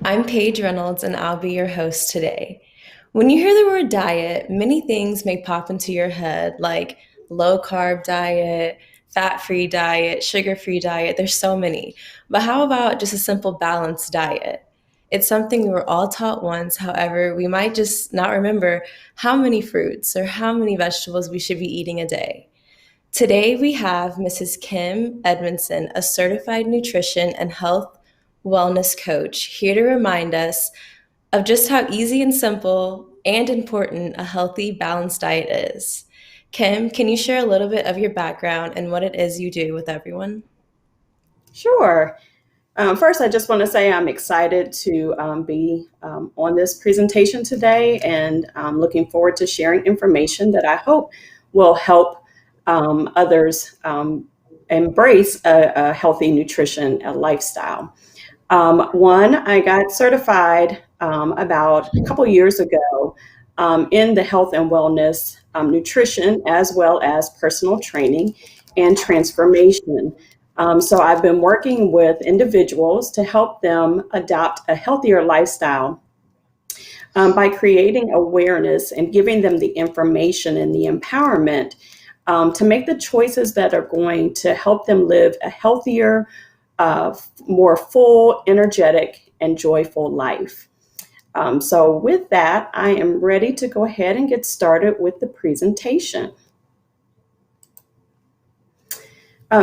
I'm Paige Reynolds, and I'll be your host today. When you hear the word diet, many things may pop into your head, like low carb diet, fat free diet, sugar free diet. There's so many. But how about just a simple balanced diet? It's something we were all taught once. However, we might just not remember how many fruits or how many vegetables we should be eating a day. Today, we have Mrs. Kim Edmondson, a certified nutrition and health wellness coach, here to remind us of just how easy and simple and important a healthy, balanced diet is. Kim, can you share a little bit of your background and what it is you do with everyone? Sure. First, I just want to say I'm excited to be on this presentation today, and I'm looking forward to sharing information that I hope will help others embrace a healthy nutrition lifestyle. One, I got certified about a couple years ago in the health and wellness, nutrition, as well as personal training and transformation. So I've been working with individuals to help them adopt a healthier lifestyle by creating awareness and giving them the information and the empowerment to make the choices that are going to help them live a healthier, more full, energetic, and joyful life. So with that, I am ready to go ahead and get started with the presentation.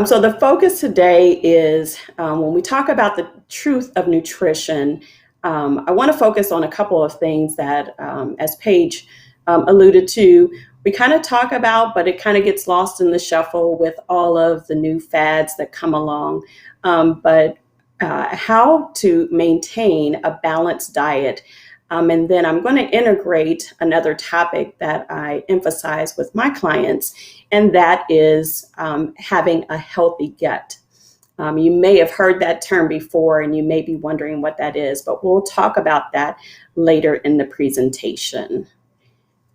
So the focus today is when we talk about the truth of nutrition, I want to focus on a couple of things that, as Paige alluded to, we kind of talk about, but it kind of gets lost in the shuffle with all of the new fads that come along. But how to maintain a balanced diet. And then I'm going to integrate another topic that I emphasize with my clients, and that is having a healthy gut. You may have heard that term before, and you may be wondering what that is, but we'll talk about that later in the presentation.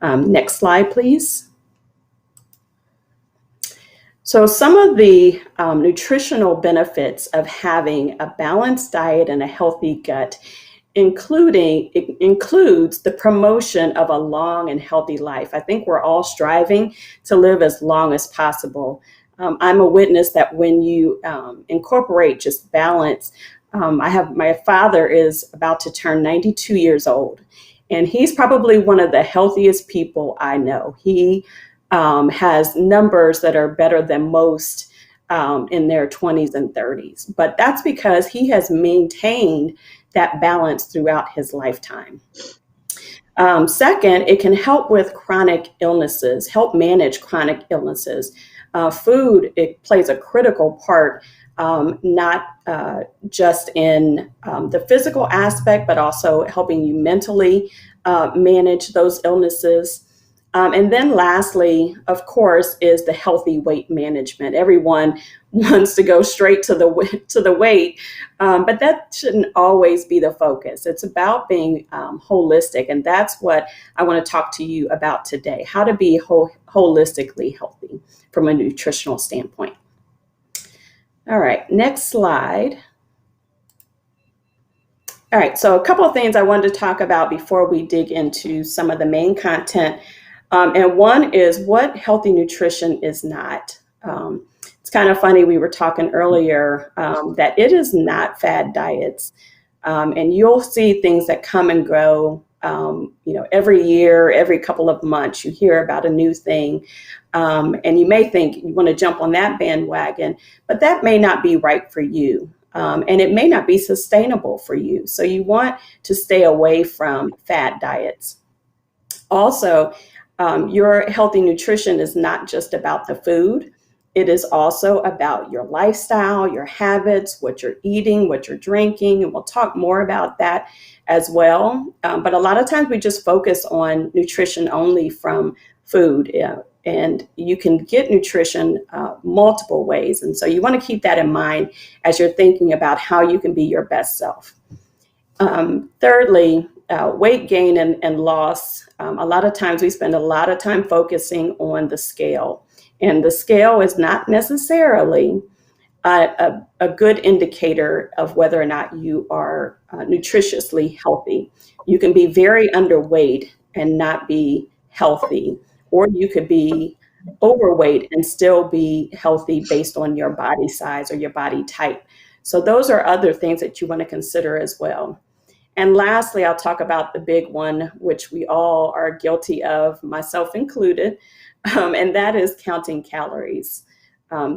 Next slide, please. So some of the nutritional benefits of having a balanced diet and a healthy gut includes the promotion of a long and healthy life. I think we're all striving to live as long as possible. I'm a witness that when you incorporate just balance, my father is about to turn 92 years old, and he's probably one of the healthiest people I know. He has numbers that are better than most in their 20s and 30s, but that's because he has maintained that balance throughout his lifetime. Second, it can help with chronic illnesses, help manage chronic illnesses. Food, it plays a critical part, not just in the physical aspect, but also helping you mentally manage those illnesses. And then lastly, of course, is the healthy weight management. Everyone wants to go straight to the weight, but that shouldn't always be the focus. It's about being holistic, and that's what I want to talk to you about today, how to be holistically healthy from a nutritional standpoint. All right, next slide. All right, so a couple of things I wanted to talk about before we dig into some of the main content. And one is what healthy nutrition is not. It's kind of funny, we were talking earlier that it is not fad diets. And you'll see things that come and go, every year, every couple of months, you hear about a new thing. And you may think you want to jump on that bandwagon, but that may not be right for you. And it may not be sustainable for you. So you want to stay away from fad diets. Also, your healthy nutrition is not just about the food. It is also about your lifestyle, your habits, what you're eating, what you're drinking, and we'll talk more about that as well. But a lot of times we just focus on nutrition only from food, and you can get nutrition multiple ways. And so you want to keep that in mind as you're thinking about how you can be your best self. Thirdly, weight gain and loss. A lot of times we spend a lot of time focusing on the scale, and the scale is not necessarily a good indicator of whether or not you are nutritiously healthy. You can be very underweight and not be healthy, or you could be overweight and still be healthy based on your body size or your body type. So those are other things that you want to consider as well. And lastly, I'll talk about the big one, which we all are guilty of, myself included, and that is counting calories.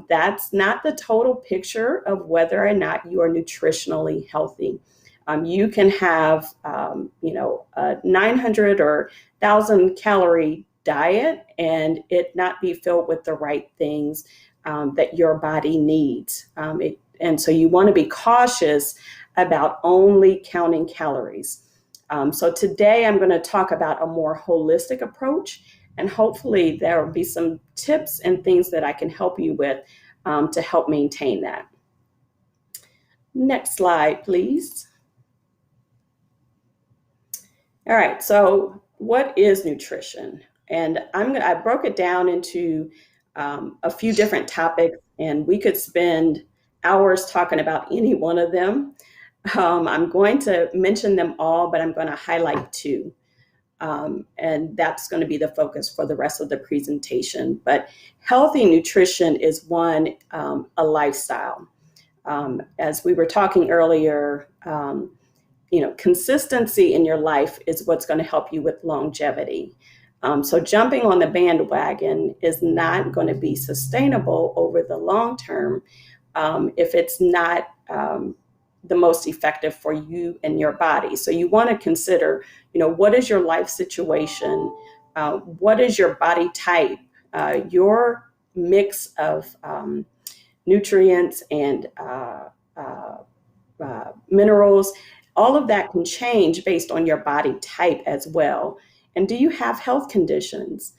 That's not the total picture of whether or not you are nutritionally healthy. You can have, a 900 or 1,000 calorie diet and it not be filled with the right things that your body needs. And so you want to be cautious about only counting calories. So today I'm going to talk about a more holistic approach, and hopefully there will be some tips and things that I can help you with to help maintain that. Next slide, please. All right, so what is nutrition? And I broke it down into a few different topics, and we could spend hours talking about any one of them. I'm going to mention them all, but I'm going to highlight two. And that's going to be the focus for the rest of the presentation. But healthy nutrition is one, a lifestyle. As we were talking earlier, consistency in your life is what's going to help you with longevity. So jumping on the bandwagon is not going to be sustainable over the long term if it's not the most effective for you and your body. So you want to consider, what is your life situation? What is your body type? Your mix of nutrients and minerals, all of that can change based on your body type as well. And do you have health conditions?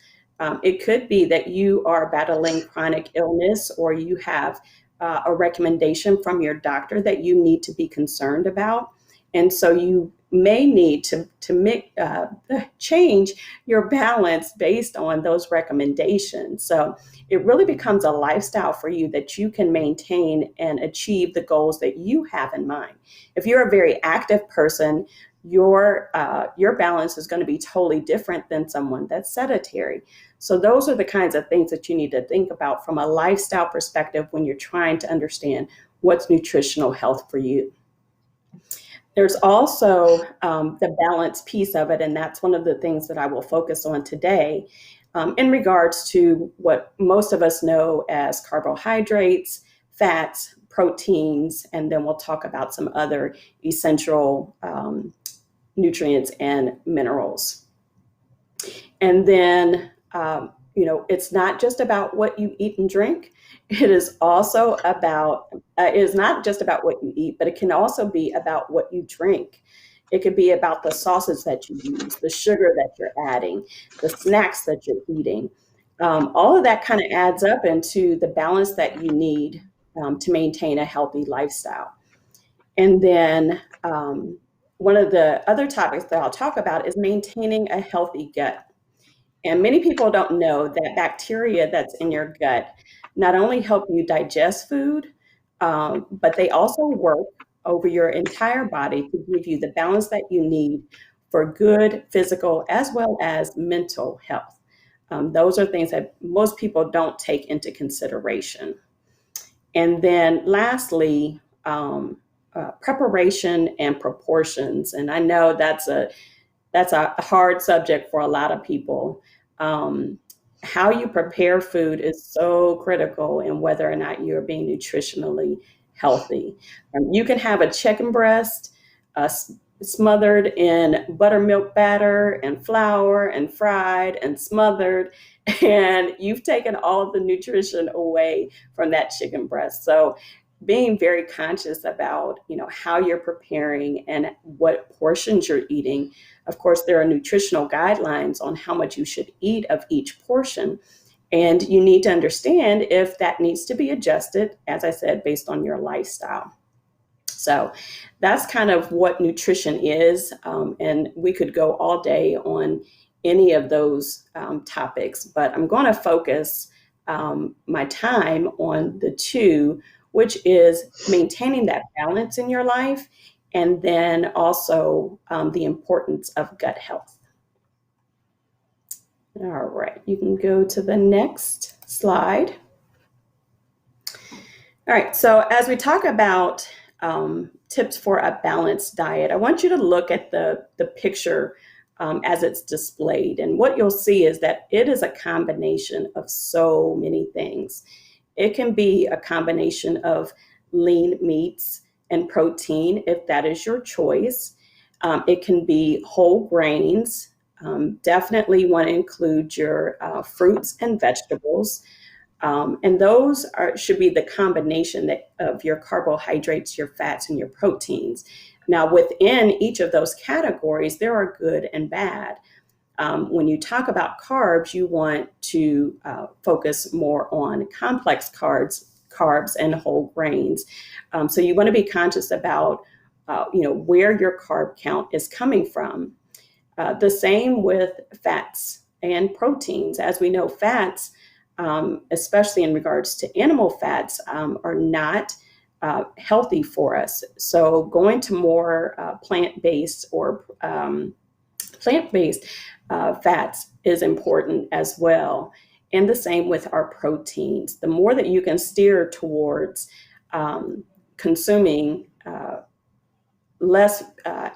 It could be that you are battling chronic illness, or you have a recommendation from your doctor that you need to be concerned about. And so you may need to change your balance based on those recommendations. So it really becomes a lifestyle for you that you can maintain and achieve the goals that you have in mind. If you're a very active person, your balance is going to be totally different than someone that's sedentary. So those are the kinds of things that you need to think about from a lifestyle perspective when you're trying to understand what's nutritional health for you. There's also the balance piece of it, and that's one of the things that I will focus on today in regards to what most of us know as carbohydrates, fats, proteins, and then we'll talk about some other essential nutrients and minerals. And then, it's not just about what you eat and drink. It is also about, it is not just about what you eat, but it can also be about what you drink. It could be about the sauces that you use, the sugar that you're adding, the snacks that you're eating. All of that kind of adds up into the balance that you need to maintain a healthy lifestyle. And then one of the other topics that I'll talk about is maintaining a healthy gut. And many people don't know that bacteria that's in your gut not only help you digest food, but they also work over your entire body to give you the balance that you need for good physical as well as mental health. Those are things that most people don't take into consideration. And then lastly, preparation and proportions. And I know that's a hard subject for a lot of people. How you prepare food is so critical in whether or not you're being nutritionally healthy. You can have a chicken breast smothered in buttermilk batter and flour and fried and smothered, and you've taken all the nutrition away from that chicken breast. So being very conscious about, how you're preparing and what portions you're eating. Of course, there are nutritional guidelines on how much you should eat of each portion. And you need to understand if that needs to be adjusted, as I said, based on your lifestyle. So that's kind of what nutrition is. And we could go all day on any of those topics, but I'm going to focus my time on the two, which is maintaining that balance in your life, and then also the importance of gut health. All right, you can go to the next slide. All right, so as we talk about tips for a balanced diet, I want you to look at the picture as it's displayed. And what you'll see is that it is a combination of so many things. It can be a combination of lean meats and protein, if that is your choice. It can be whole grains. Definitely want to include your fruits and vegetables. And those should be the combination of your carbohydrates, your fats, and your proteins. Now, within each of those categories, there are good and bad. When you talk about carbs, you want to focus more on complex carbs and whole grains. So you want to be conscious about, where your carb count is coming from. The same with fats and proteins. As we know, fats, especially in regards to animal fats, are not healthy for us. So going to more plant-based fats is important as well. And the same with our proteins. The more that you can steer towards consuming less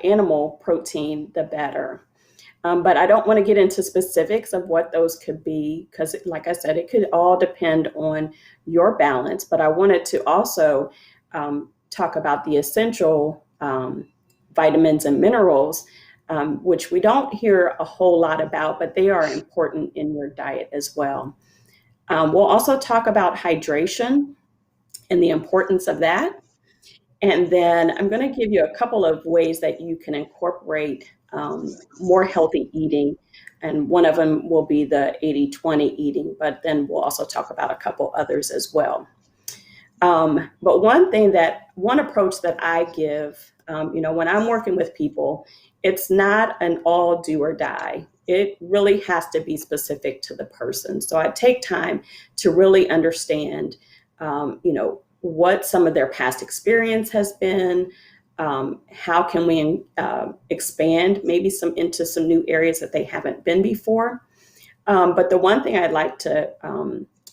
animal protein, the better. But I don't want to get into specifics of what those could be because, like I said, it could all depend on your balance. But I wanted to also talk about the essential vitamins and minerals, which we don't hear a whole lot about, but they are important in your diet as well. We'll also talk about hydration and the importance of that. And then I'm going to give you a couple of ways that you can incorporate more healthy eating. And one of them will be the 80-20 eating, but then we'll also talk about a couple others as well. But one approach that I give, when I'm working with people, it's not an all do or die. It really has to be specific to the person. So I take time to really understand, what some of their past experience has been. How can we expand maybe into some new areas that they haven't been before? But the one thing I'd like to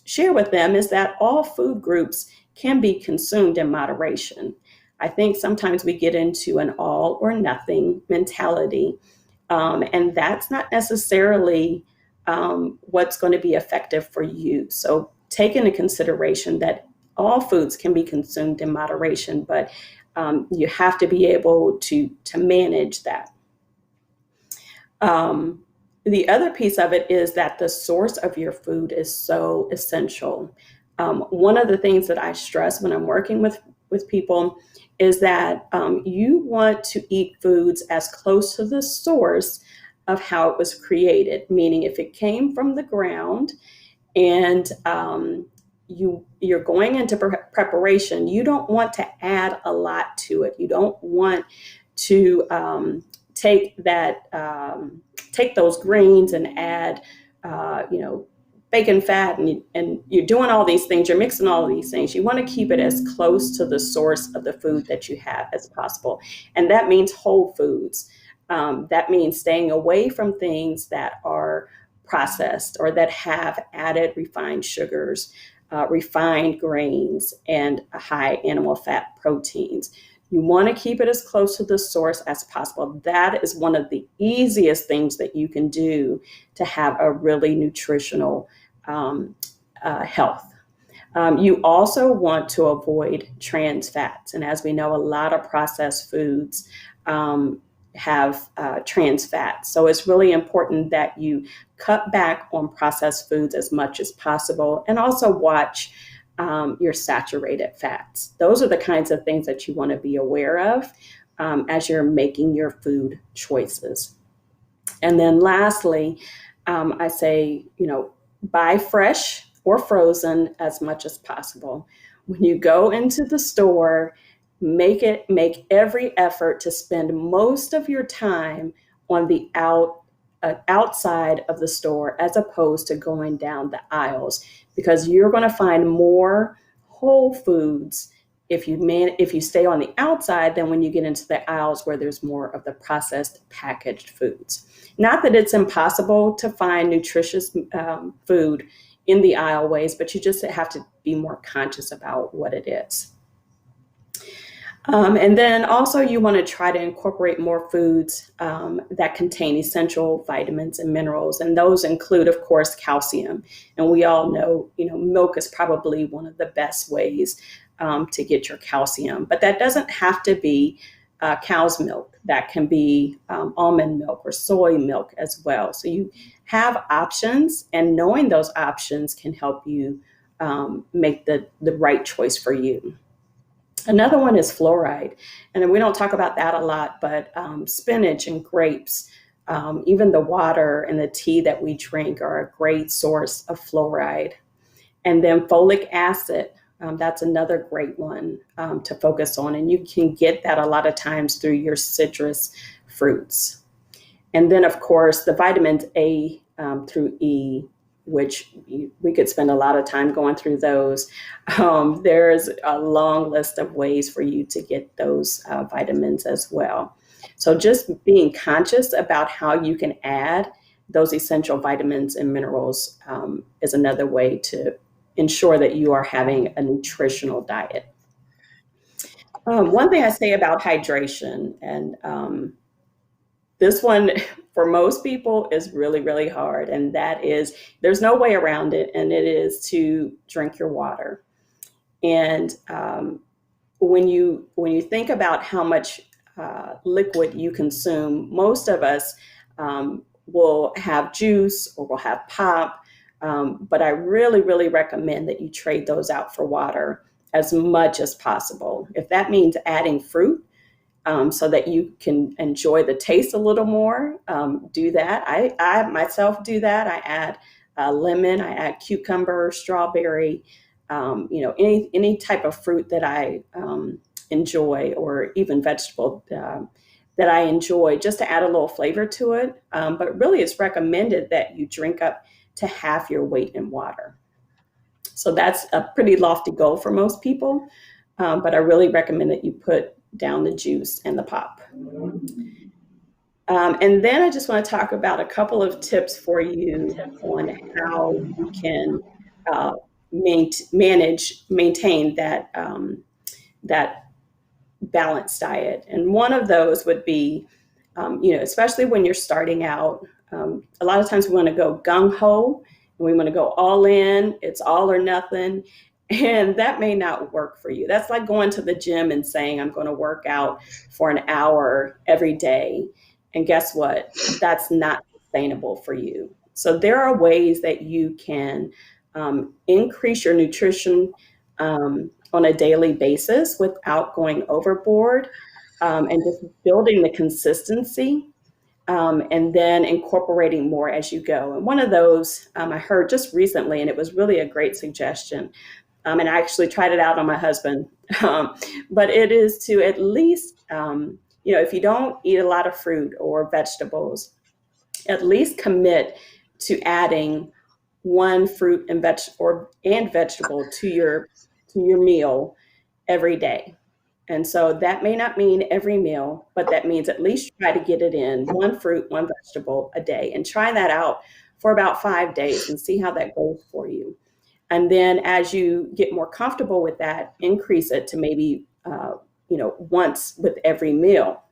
share with them is that all food groups can be consumed in moderation. I think sometimes we get into an all or nothing mentality, and that's not necessarily what's going to be effective for you. So take into consideration that all foods can be consumed in moderation, but you have to be able to manage that. The other piece of it is that the source of your food is so essential. One of the things that I stress when I'm working with people is that you want to eat foods as close to the source of how it was created, meaning if it came from the ground and you're going into preparation, you don't want to add a lot to it. You don't want to take those greens and add, bacon fat, and you're doing all these things. You're mixing all of these things. You want to keep it as close to the source of the food that you have as possible, and that means whole foods. That means staying away from things that are processed or that have added refined sugars, refined grains, and high animal fat proteins. You want to keep it as close to the source as possible. That is one of the easiest things that you can do to have a really nutritional health. You also want to avoid trans fats. And as we know, a lot of processed foods have trans fats. So it's really important that you cut back on processed foods as much as possible, and also watch your saturated fats. Those are the kinds of things that you want to be aware of as you're making your food choices. And then lastly, I say, buy fresh or frozen as much as possible. When you go into the store, make every effort to spend most of your time on the outside of the store as opposed to going down the aisles, because you're going to find more whole foods if you stay on the outside than when you get into the aisles where there's more of the processed packaged foods. Not that it's impossible to find nutritious food in the aisleways, but you just have to be more conscious about what it is. And then also you want to try to incorporate more foods that contain essential vitamins and minerals. And those include, of course, calcium. And we all know, milk is probably one of the best ways to get your calcium. But that doesn't have to be cow's milk. That can be almond milk or soy milk as well. So you have options, and knowing those options can help you make the right choice for you. Another one is fluoride, and we don't talk about that a lot, but spinach and grapes, even the water and the tea that we drink are a great source of fluoride. And then folic acid, that's another great one to focus on, and you can get that a lot of times through your citrus fruits. And then, of course, the vitamins A through E, which we could spend a lot of time going through those. There's a long list of ways for you to get those vitamins as well. So just being conscious about how you can add those essential vitamins and minerals is another way to ensure that you are having a nutritional diet. One thing I say about hydration, and this one for most people is really, really hard, and that is there's no way around it, and it is to drink your water. And when you think about how much liquid you consume, most of us will have juice or will have pop, but I really, really recommend that you trade those out for water as much as possible. If that means adding fruit, so that you can enjoy the taste a little more, do that. I myself do that. I add lemon, I add cucumber, strawberry, any type of fruit that I enjoy, or even vegetable that I enjoy, just to add a little flavor to it. But really, it's recommended that you drink up to half your weight in water. So that's a pretty lofty goal for most people, but I really recommend that you put down the juice and the pop. And then I just want to talk about a couple of tips for you on how you can maintain that balanced diet. And one of those would be, especially when you're starting out, a lot of times we want to go gung-ho, and we want to go all in, it's all or nothing. And that may not work for you. That's like going to the gym and saying, I'm going to work out for an hour every day. And guess what? That's not sustainable for you. So there are ways that you can increase your nutrition on a daily basis without going overboard, and just building the consistency, and then incorporating more as you go. And one of those I heard just recently, and it was really a great suggestion. And I actually tried it out on my husband. But it is to at least, if you don't eat a lot of fruit or vegetables, at least commit to adding one fruit and vegetable to your meal every day. And so that may not mean every meal, but that means at least try to get it in, one fruit, one vegetable a day, and try that out for about 5 days and see how that goes for you. And then as you get more comfortable with that, increase it to maybe, once with every meal.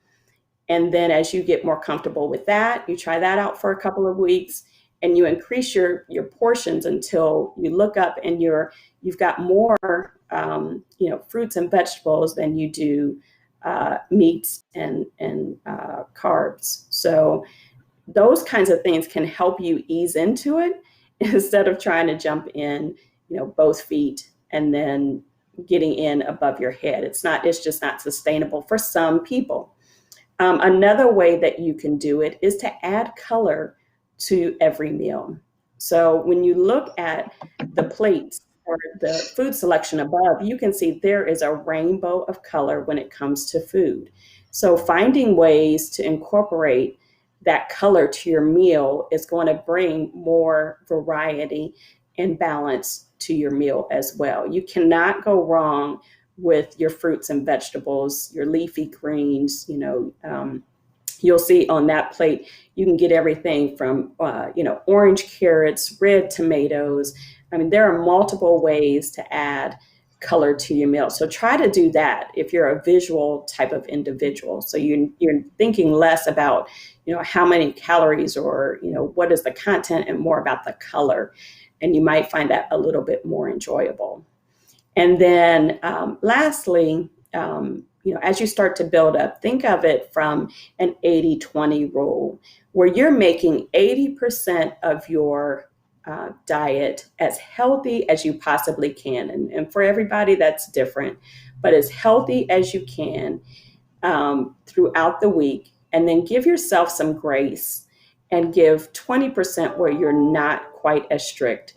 And then as you get more comfortable with that, you try that out for a couple of weeks, and you increase your portions until you look up and you've got more, fruits and vegetables than you do meats and carbs. So those kinds of things can help you ease into it instead of trying to jump in, both feet and then getting in above your head. It's just not sustainable for some people. Another way that you can do it is to add color to every meal. So when you look at the plates or the food selection above, you can see there is a rainbow of color when it comes to food. So finding ways to incorporate that color to your meal is going to bring more variety and balance to your meal as well. You cannot go wrong with your fruits and vegetables, your leafy greens. You'll see on that plate, you can get everything from, orange carrots, red tomatoes. I mean, there are multiple ways to add color to your meal. So try to do that if you're a visual type of individual. So you're thinking less about, how many calories or, what is the content, and more about the color. And you might find that a little bit more enjoyable. And then lastly, as you start to build up, think of it from an 80-20 rule, where you're making 80% of your diet as healthy as you possibly can. And for everybody, that's different, but as healthy as you can throughout the week. And then give yourself some grace and give 20% where you're not quite as strict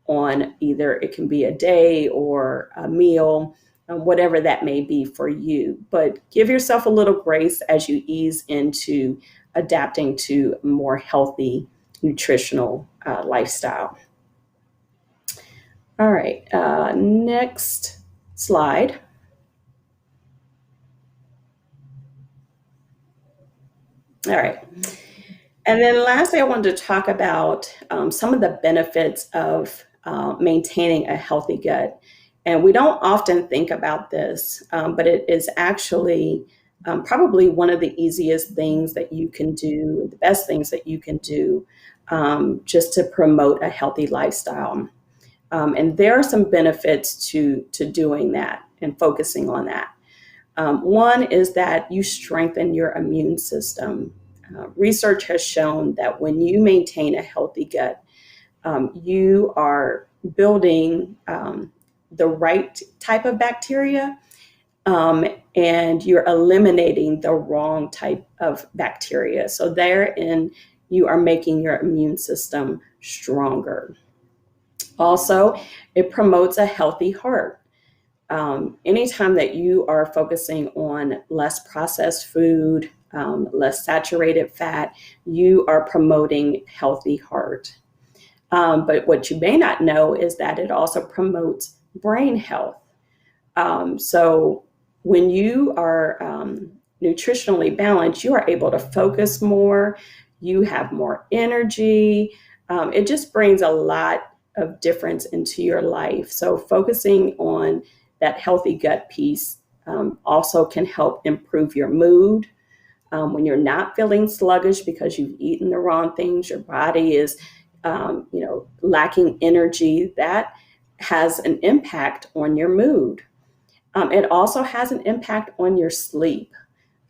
on either it can be a day or a meal, whatever that may be for you. But give yourself a little grace as you ease into adapting to a more healthy, nutritional lifestyle. All right, next slide. All right. And then lastly, I wanted to talk about some of the benefits of maintaining a healthy gut. And we don't often think about this, but it is actually probably one of the easiest things that you can do, the best things that you can do just to promote a healthy lifestyle. And there are some benefits to doing that and focusing on that. One is that you strengthen your immune system. Research has shown that when you maintain a healthy gut, you are building the right type of bacteria, and you're eliminating the wrong type of bacteria. So therein, you are making your immune system stronger. Also, it promotes a healthy heart. Anytime that you are focusing on less processed food, less saturated fat, you are promoting healthy heart. But what you may not know is that it also promotes brain health. So when you are nutritionally balanced, you are able to focus more, you have more energy. It just brings a lot of difference into your life. So focusing on that healthy gut piece also can help improve your mood. When you're not feeling sluggish because you've eaten the wrong things, your body is, lacking energy, that has an impact on your mood. It also has an impact on your sleep.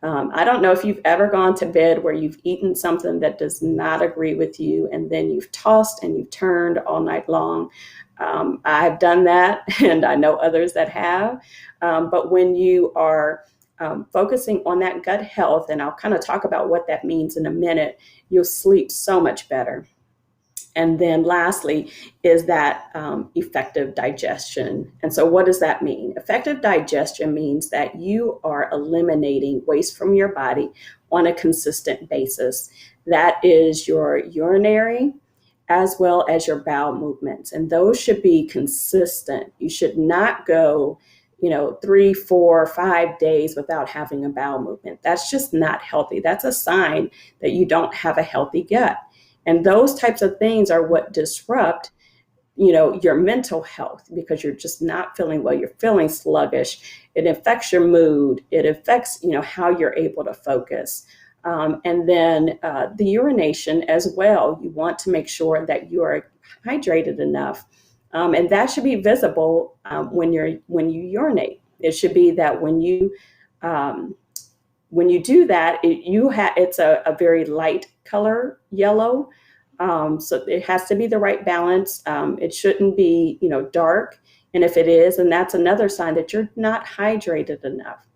I don't know if you've ever gone to bed where you've eaten something that does not agree with you, and then you've tossed and you've turned all night long. I've done that, and I know others that have. But when you are focusing on that gut health, and I'll kind of talk about what that means in a minute, you'll sleep so much better. And then lastly is that effective digestion. And so what does that mean? Effective digestion means that you are eliminating waste from your body on a consistent basis. That is your urinary as well as your bowel movements. And those should be consistent. You should not go 3, 4, 5 days without having a bowel movement. That's just not healthy. That's a sign that you don't have a healthy gut. And those types of things are what disrupt, your mental health, because you're just not feeling well. You're feeling sluggish. It affects your mood. It affects, how you're able to focus. And then the urination as well. You want to make sure that you are hydrated enough. And that should be visible when you urinate. It should be that when you do that, it's a very light color, yellow. So it has to be the right balance. It shouldn't be, dark. And if it is, then that's another sign that you're not hydrated enough.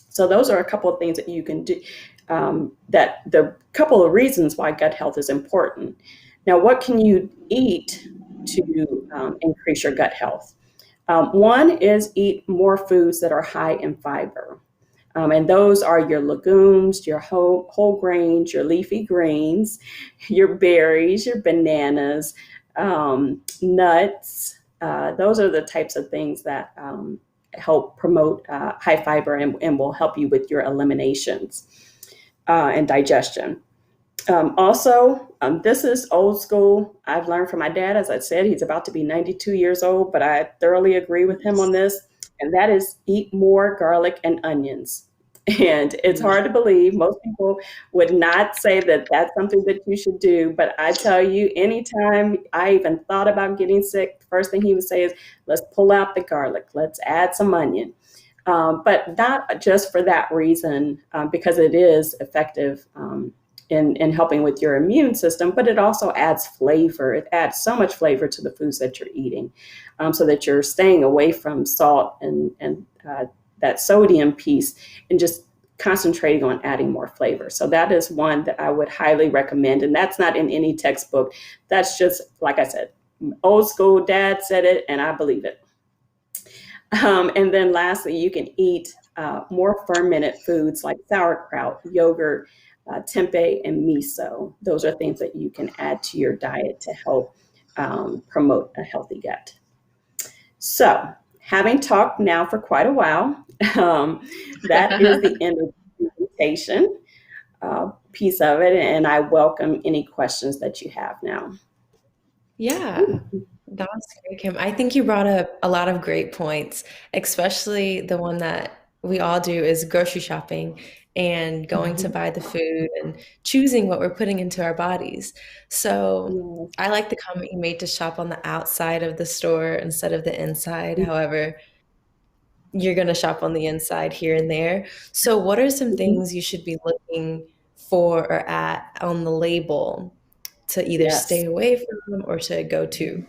So those are a couple of things that you can do. That the couple of reasons why gut health is important. Now, what can you eat to increase your gut health? One is eat more foods that are high in fiber. And those are your legumes, your whole grains, your leafy greens, your berries, your bananas, nuts, Those are the types of things that help promote high fiber and will help you with your eliminations and digestion. This is old school. I've learned from my dad. As I said, he's about to be 92 years old, but I thoroughly agree with him on this. And that is eat more garlic and onions. And it's hard to believe. Most people would not say that that's something that you should do. But I tell you, anytime I even thought about getting sick, the first thing he would say is, let's pull out the garlic, let's add some onion. But not just for that reason, because it is effective in helping with your immune system, but it also adds flavor. It adds so much flavor to the foods that you're eating, so that you're staying away from salt and that sodium piece and just concentrating on adding more flavor. So that is one that I would highly recommend. And that's not in any textbook. That's just, like I said, old school, dad said it, and I believe it. And then lastly, you can eat more fermented foods like sauerkraut, yogurt, tempeh, and miso. Those are things that you can add to your diet to help promote a healthy gut. So, having talked now for quite a while, that is the end of the presentation piece of it, and I welcome any questions that you have now. Yeah, that was great, Kim. I think you brought up a lot of great points, especially the one that we all do is grocery shopping and going to Mhm. buy the food and choosing what we're putting into our bodies. So Yes. I like the comment you made to shop on the outside of the store instead of the inside. However, you're going to shop on the inside here and there. So what are some Mhm. things you should be looking for or at on the label to either stay Yes. away from or to go to?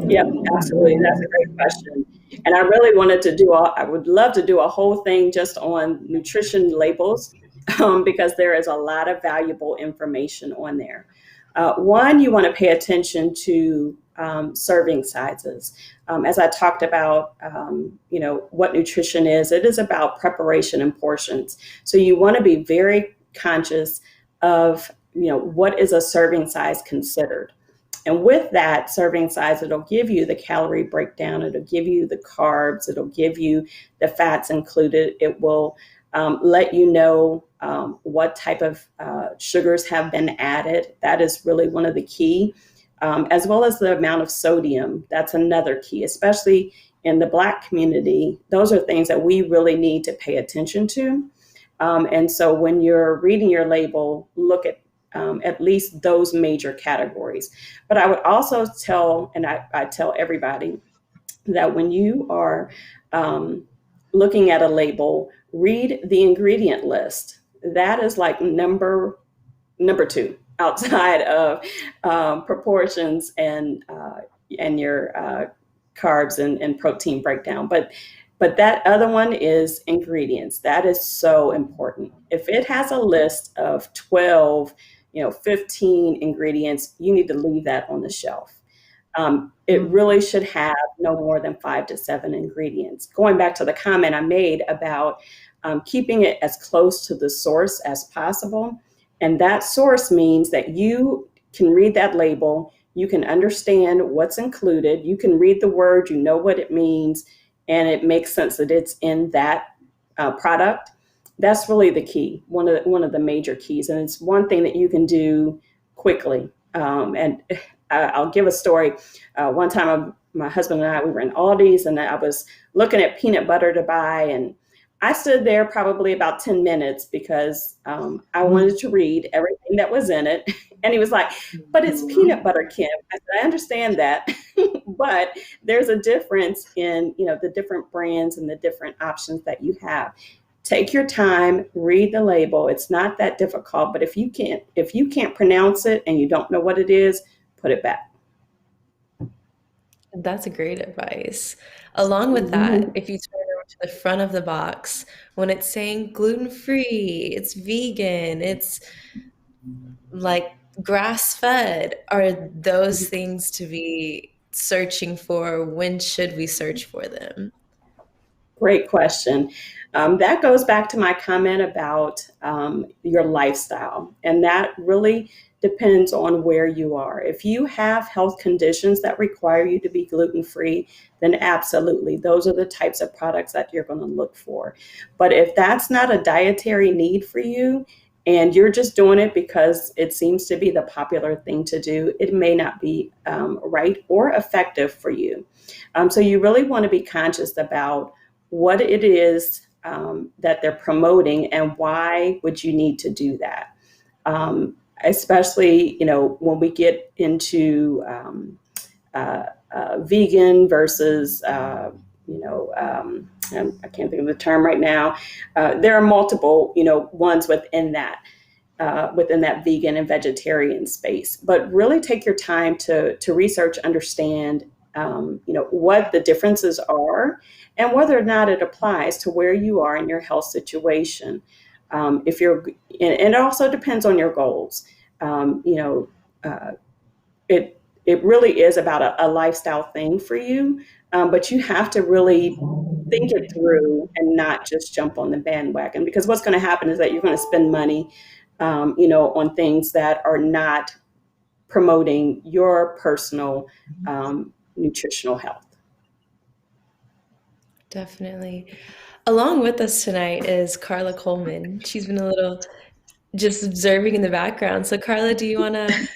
Yep, absolutely. That's a great question. And I really wanted to do, I would love to do a whole thing just on nutrition labels, because there is a lot of valuable information on there. One, you want to pay attention to serving sizes. As I talked about, what nutrition is, it is about preparation and portions. So you want to be very conscious of, what is a serving size considered. And with that serving size, it'll give you the calorie breakdown, it'll give you the carbs, it'll give you the fats included. It will let you know what type of sugars have been added. That is really one of the key, as well as the amount of sodium. That's another key, especially in the Black community. Those are things that we really need to pay attention to. And so when you're reading your label, look at least those major categories. But I would also tell, and I tell everybody, that when you are um, looking at a label, read the ingredient list. That is like number two outside of proportions and your carbs and protein breakdown. But that other one is ingredients. That is so important. If it has a list of 12, 15 ingredients, you need to leave that on the shelf. It Mm. really should have no more than 5 to 7 ingredients. Going back to the comment I made about keeping it as close to the source as possible. And that source means that you can read that label, you can understand what's included, you can read the word, you know what it means, and it makes sense that it's in that product. That's really the key, one of the major keys, and it's one thing that you can do quickly. And I'll give a story. One time, my husband and I, we were in Aldi's, and I was looking at peanut butter to buy, and I stood there probably about 10 minutes because I wanted to read everything that was in it. And he was like, but it's peanut butter, Kim. I said, I understand that, but there's a difference in, the different brands and the different options that you have. Take your time, read the label. It's not that difficult, but if you can't pronounce it and you don't know what it is, put it back. That's a great advice. Along with that, Mhm. if you turn over to the front of the box, when it's saying gluten-free, it's vegan, it's like grass-fed, are those things to be searching for? When should we search for them? Great question. That goes back to my comment about your lifestyle, and that really depends on where you are. If you have health conditions that require you to be gluten free, then absolutely, those are the types of products that you're going to look for. But if that's not a dietary need for you, and you're just doing it because it seems to be the popular thing to do, it may not be right or effective for you. So you really want to be conscious about what it is that they're promoting and why would you need to do that. Especially, when we get into vegan versus, I can't think of the term right now. There are multiple, ones within that vegan and vegetarian space. But really take your time to research, understand, what the differences are, and whether or not it applies to where you are in your health situation. If you're, and it also depends on your goals. Uh, it really is about a lifestyle thing for you, but you have to really think it through and not just jump on the bandwagon, because what's going to happen is that you're going to spend money, on things that are not promoting your personal nutritional health. Definitely. Along with us tonight is Carla Coleman. She's been a little just observing in the background. So, Carla, do you want to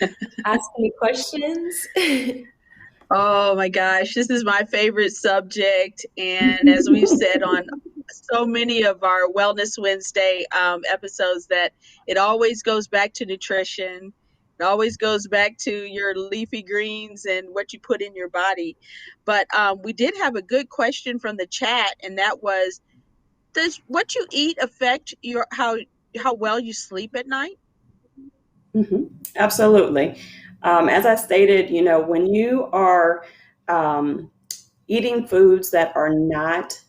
ask any questions? Oh my gosh, this is my favorite subject. And as we've said on so many of our Wellness Wednesday episodes, that it always goes back to nutrition. It always goes back to your leafy greens and what you put in your body. But we did have a good question from the chat, and that was, does what you eat affect your how well you sleep at night? Mhm. Absolutely. As I stated, when you are um, eating foods that are not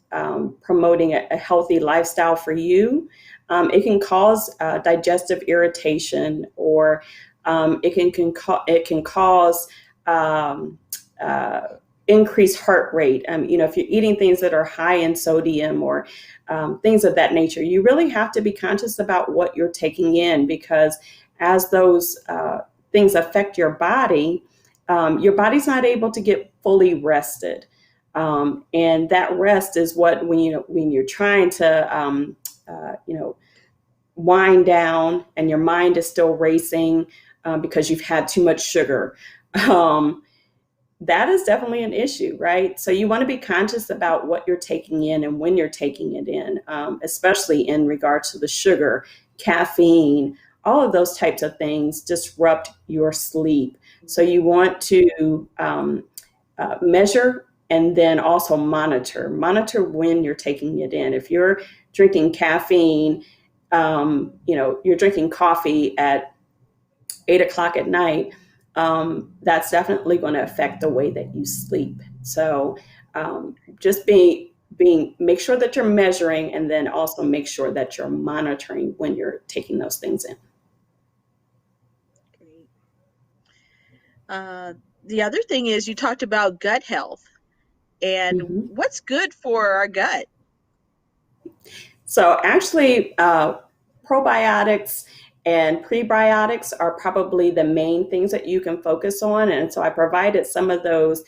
promoting a healthy lifestyle for you, it can cause digestive irritation, or it can cause um, uh, increased heart rate. If you're eating things that are high in sodium, or things of that nature, you really have to be conscious about what you're taking in, because as those things affect your body's not able to get fully rested. And that rest is what, when you're trying to, wind down and your mind is still racing because you've had too much sugar. Um, that is definitely an issue, right? So you want to be conscious about what you're taking in and when you're taking it in, especially in regards to the sugar, caffeine, all of those types of things disrupt your sleep. So you want to measure and then also monitor when you're taking it in. If you're drinking caffeine, you're drinking coffee at 8 o'clock at night, that's definitely going to affect the way that you sleep. So just make sure that you're measuring, and then also make sure that you're monitoring when you're taking those things in. Great. Uh, the other thing is, you talked about gut health and Mhm. what's good for our gut. So actually, probiotics and prebiotics are probably the main things that you can focus on. And so I provided some of those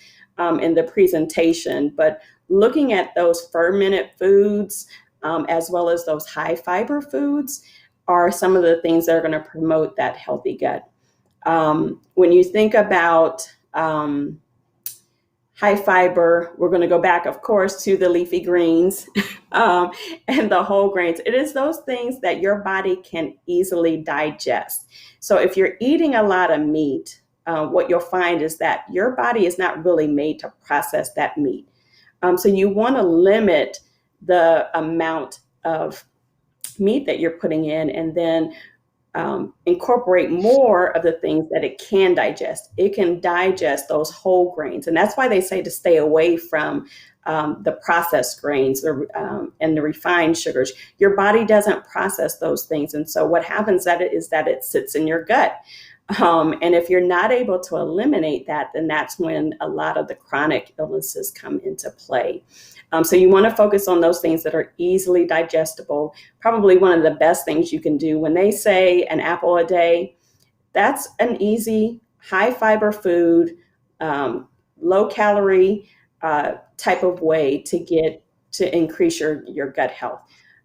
in the presentation, but looking at those fermented foods, as well as those high fiber foods, are some of the things that are going to promote that healthy gut. When you think about high fiber, we're going to go back, of course, to the leafy greens um, and the whole grains. It is those things that your body can easily digest. So if you're eating a lot of meat, what you'll find is that your body is not really made to process that meat. So you want to limit the amount of meat that you're putting in, and then incorporate more of the things that it can digest. It can digest those whole grains. And that's why they say to stay away from the processed grains, and the refined sugars. Your body doesn't process those things. And so what happens is that it sits in your gut. And if you're not able to eliminate that, then that's when a lot of the chronic illnesses come into play. So you want to focus on those things that are easily digestible. Probably one of the best things you can do when they say an apple a day, that's an easy, high fiber food, low calorie type of way to increase your gut health.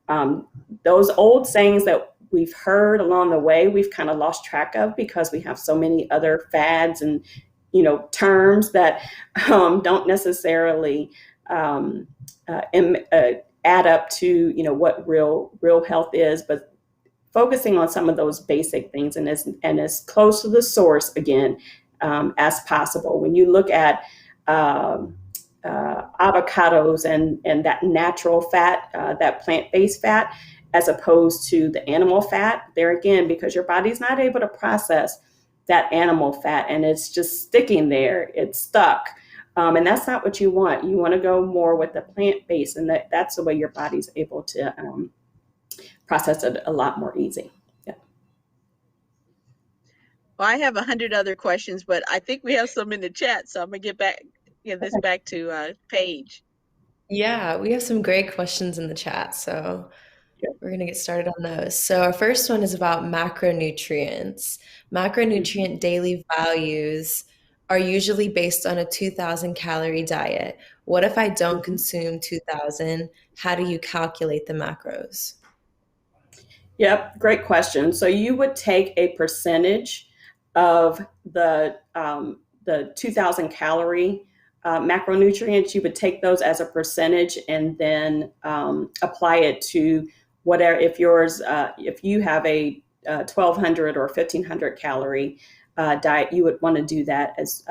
Um, those old sayings that we've heard along the way, we've kind of lost track of because we have so many other fads and terms that don't necessarily um, add up to what real health is, but focusing on some of those basic things and as close to the source again as possible. When you look at avocados and that natural fat, that plant-based fat, as opposed to the animal fat, there again, because your body's not able to process that animal fat and it's just sticking there, it's stuck. And that's not what you want. You want to go more with the plant-based, and that's the way your body's able to process it a lot more easy. Yeah. Well, I have 100 other questions, but I think we have some in the chat, so I'm gonna get this Okay. back to Paige. Yeah, we have some great questions in the chat, so Good. we're going to get started on those. So, our first one is about macronutrients. Mhm. Macronutrient daily values are usually based on a 2,000 calorie diet. What if I don't Mhm. consume 2,000? How do you calculate the macros? Yep, great question. So you would take a percentage of the 2,000 calorie macronutrients. You would take those as a percentage and then apply it to whatever. If you have a 1,200 or 1,500 calorie diet, you would want to do that as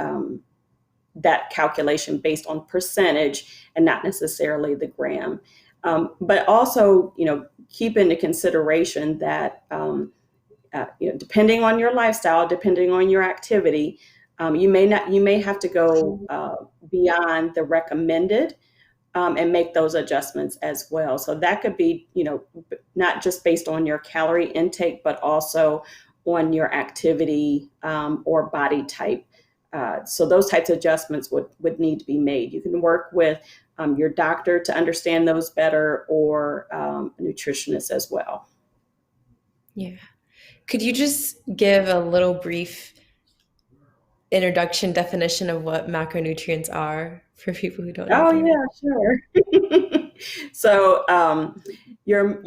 that calculation based on percentage and not necessarily the gram. But also, keep into consideration that depending on your lifestyle, depending on your activity, you may have to go beyond the recommended and make those adjustments as well. So that could be, not just based on your calorie intake, but also on your activity or body type. So those types of adjustments would need to be made. You can work with your doctor to understand those better, or a nutritionist as well. Yeah. Could you just give a little brief introduction definition of what macronutrients are for people who don't know Oh what they are? yeah, sure. So your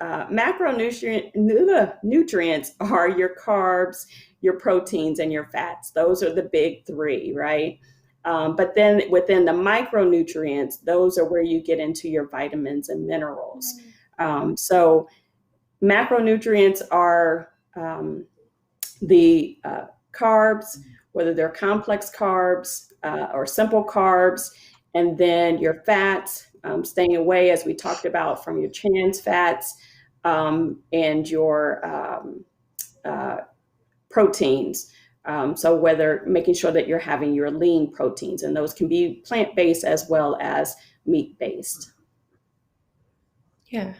macronutrient nutrients are your carbs, your proteins, and your fats. Those are the big three, right? But then within the micronutrients, those are where you get into your vitamins and minerals. So macronutrients are the carbs, whether they're complex carbs or simple carbs, and then your fats, staying away, as we talked about, from your trans fats, and your proteins. So whether making sure that you're having your lean proteins, and those can be plant-based as well as meat-based. Yeah,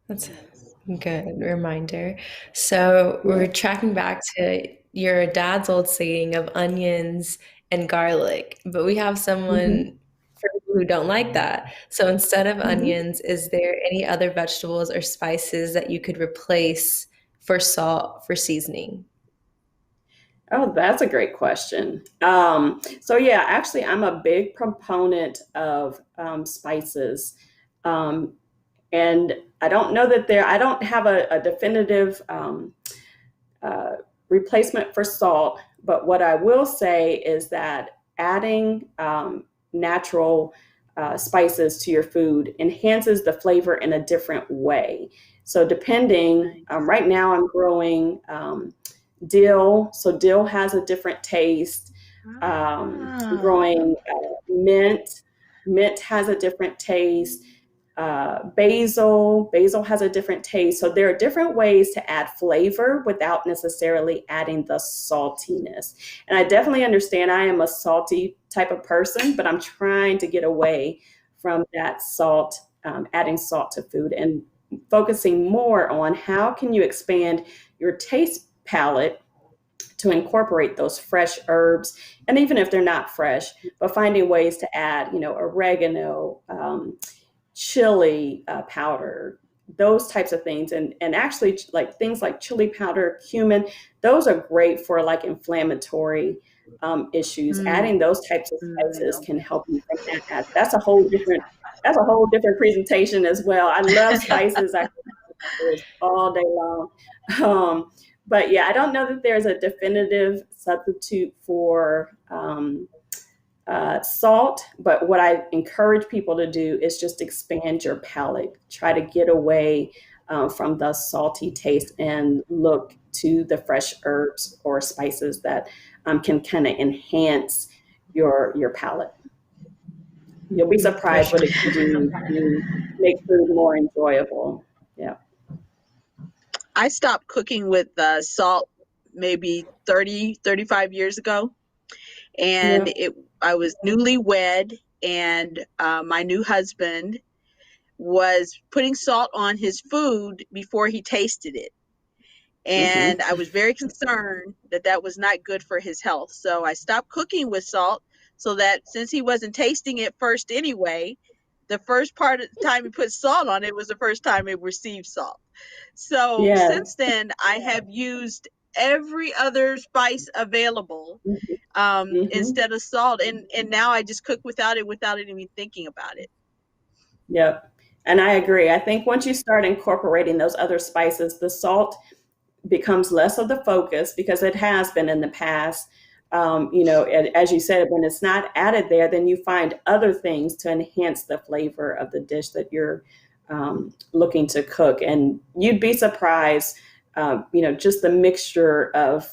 that's a good reminder. So Yeah. we're tracking back to your dad's old saying of onions and garlic, but we have Mm-hmm. someone for people who don't like that. So instead of Mm-hmm. onions, is there any other vegetables or spices that you could replace for salt for seasoning? Oh, that's a great question. So yeah, actually, I'm a big proponent of spices, um, and I don't know that I don't have a definitive uh, replacement for salt. But what I will say is that adding natural spices to your food enhances the flavor in a different way. So depending, right now I'm growing dill. So dill has a different taste. Ah, Growing mint. Mint has a different taste. Basil has a different taste. So there are different ways to add flavor without necessarily adding the saltiness. And I definitely understand I am a salty type of person, but I'm trying to get away from that salt, adding salt to food, and focusing more on how can you expand your taste palette to incorporate those fresh herbs, and even if they're not fresh, but finding ways to add, oregano, chili powder, those types of things, and actually like things like chili powder, cumin, those are great for like inflammatory issues. Adding those types of spices can help you from that. That's a whole different presentation as well. I love spices. I could do this all day long. But yeah, I don't know that there's a definitive substitute for salt, but what I encourage people to do is just expand your palate. Try to get away from the salty taste and look to the fresh herbs or spices that can kind of enhance your palate. You'll be surprised what it can do to make food more enjoyable. Yeah. I stopped cooking with salt maybe 30, 35 years ago. And Yeah. I was newlywed, and my new husband was putting salt on his food before he tasted it. And Mm-hmm. I was very concerned that that was not good for his health. So I stopped cooking with salt, so that since he wasn't tasting it first anyway, the first part of the time he put salt on it was the first time it received salt. So since Yes. then, I have used every other spice available Mm-hmm. instead of salt, and now I just cook without even thinking about it. Yep. And I agree. I think once you start incorporating those other spices, the salt becomes less of the focus because it has been in the past. As you said, when it's not added there, then you find other things to enhance the flavor of the dish that you're looking to cook. And you'd be surprised, just the mixture of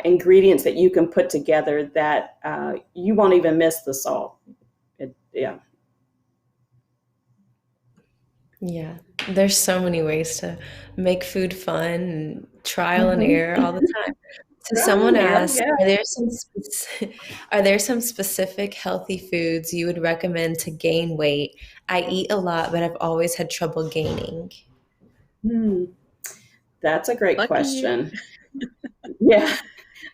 ingredients that you can put together that you won't even miss the salt. Yeah. Yeah, there's so many ways to make food fun and trial and Mm-hmm. error all the time. So Trial someone and error. asked, Yeah. are there some specific healthy foods you would recommend to gain weight? I eat a lot, but I've always had trouble gaining. Hmm. That's a great Lucky you. question. Yeah.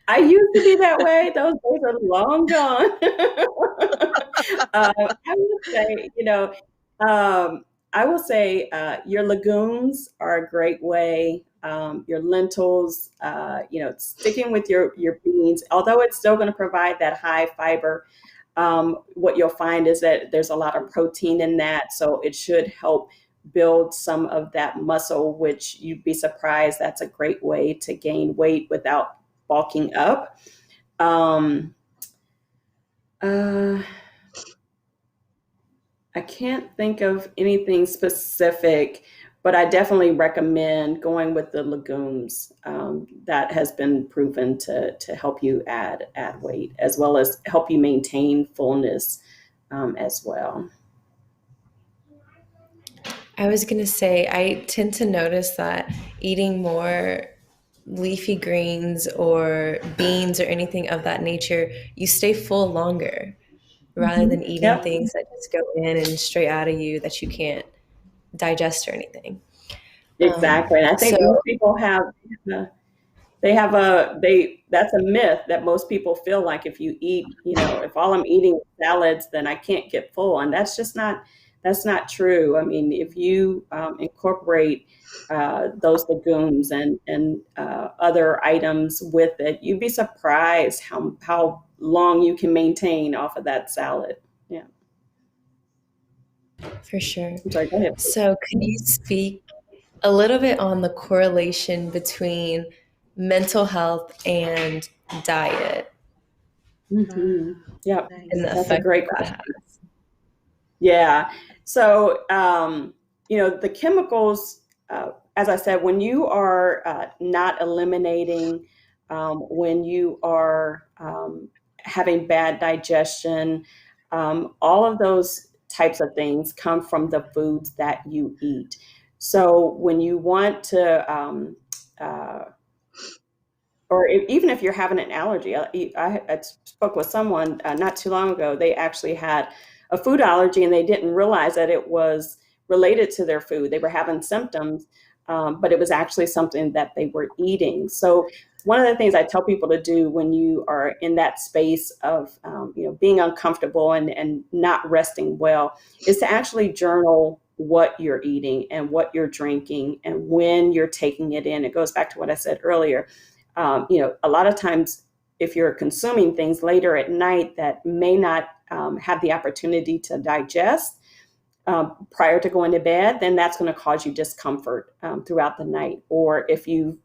I used to be that way. Those days are long gone. I would say, I will say your legumes are a great way. Your lentils, sticking with your beans, although it's still going to provide that high fiber. What you'll find is that there's a lot of protein in that, so it should help build some of that muscle, which you'd be surprised. That's a great way to gain weight without bulking up. Um, uh, I can't think of anything specific, but I definitely recommend going with the legumes. That has been proven to help you add weight as well as help you maintain fullness as well. I was going to say, I tend to notice that eating more leafy greens or beans or anything of that nature, you stay full longer rather Hmm. than eating Yep, things that just go in and straight out of you that you can't digest or anything. exactly. And I So think most people uh, that's a myth that most people feel like if you eat, if all I'm eating is salads, then I can't get full. And that's not true. I mean, if you incorporate those legumes and other items with it, you'd be surprised how long you can maintain off of that salad. Yeah. for sure. I'm sorry, go ahead. So could you speak a little bit on the correlation between mental health and diet Hmm. Yep. and the Nice. That's a effect great that that question. has? Yeah. So, the chemicals, as I said, when you are not eliminating, when you are having bad digestion, all of those types of things come from the foods that you eat. So, when you want to, uh, or even if you're having an allergy, I spoke with someone not too long ago. They actually had a food allergy and they didn't realize that it was related to their food. They were having symptoms, but it was actually something that they were eating. So one of the things I tell people to do when you are in that space of, being uncomfortable and not resting well, is to actually journal what you're eating and what you're drinking and when you're taking it in. It goes back to what I said earlier. A lot of times, if you're consuming things later at night that may not have the opportunity to digest prior to going to bed, then that's going to cause you discomfort throughout the night. Or if you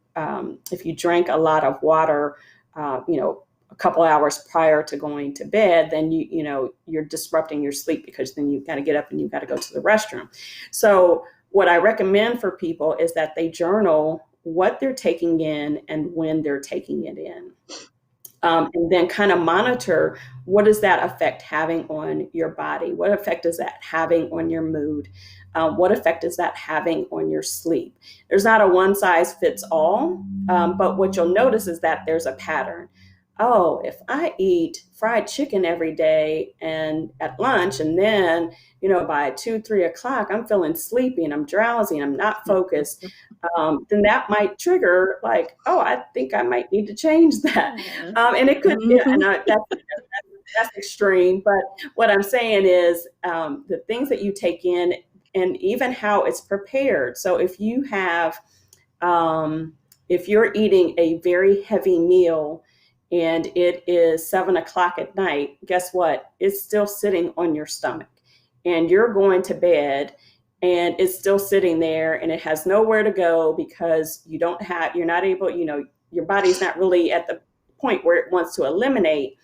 drank a lot of water, a couple hours prior to going to bed, then you're disrupting your sleep, because then you've got to get up and you've got to go to the restroom. So what I recommend for people is that they journal what they're taking in and when they're taking it in. And then kind of monitor, what is that effect having on your body? What effect is that having on your mood? What effect is that having on your sleep? There's not a one size fits all, but what you'll notice is that there's a pattern. Oh, if I eat fried chicken every day and at lunch, and then, by 2-3 o'clock, I'm feeling sleepy and I'm drowsy and I'm not focused, then that might trigger like, oh, I think I might need to change that. And it could, that's extreme. But what I'm saying is the things that you take in and even how it's prepared. So if you have, if you're eating a very heavy meal and it is 7 o'clock at night, guess what? It's still sitting on your stomach, and you're going to bed and it's still sitting there and it has nowhere to go, because you're not able, your body's not really at the point where it wants to eliminate.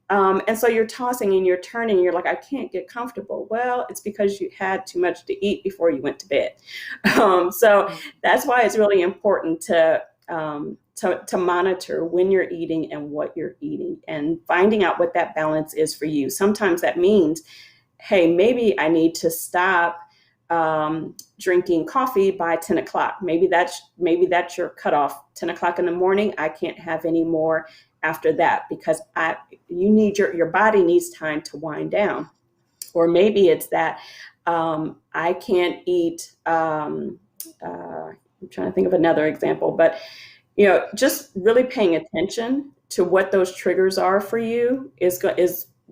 And so you're tossing and you're turning, and you're like, I can't get comfortable. Well, it's because you had too much to eat before you went to bed. So that's why it's really important to monitor when you're eating and what you're eating, and finding out what that balance is for you. Sometimes that means, hey, maybe I need to stop drinking coffee by 10 o'clock. Maybe that's your cutoff. 10 o'clock in the morning, I can't have any more after that, because your body needs time to wind down. Or maybe it's that I can't eat. I'm trying to think of another example, but just really paying attention to what those triggers are for you is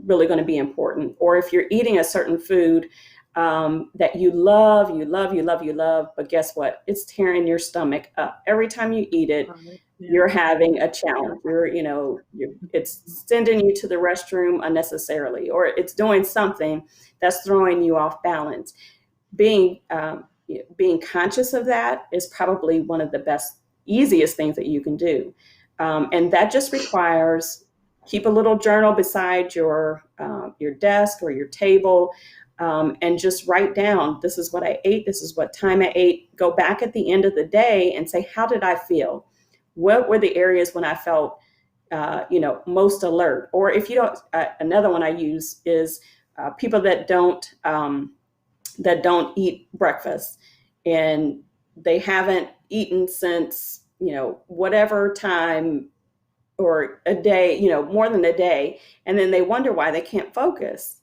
really going to be important. Or if you're eating a certain food that you love, but guess what? It's tearing your stomach up. Every time you eat it, you're having a challenge. It's sending you to the restroom unnecessarily, or it's doing something that's throwing you off balance. Being conscious of that is probably one of the easiest things that you can do. And that just requires, keep a little journal beside your desk or your table, and just write down, this is what I ate, this is what time I ate. Go back at the end of the day and say, how did I feel? What were the areas when I felt, most alert? Or if you don't, another one I use is people that don't eat breakfast, and they haven't eaten since, whatever time, or a day, more than a day. And then they wonder why they can't focus.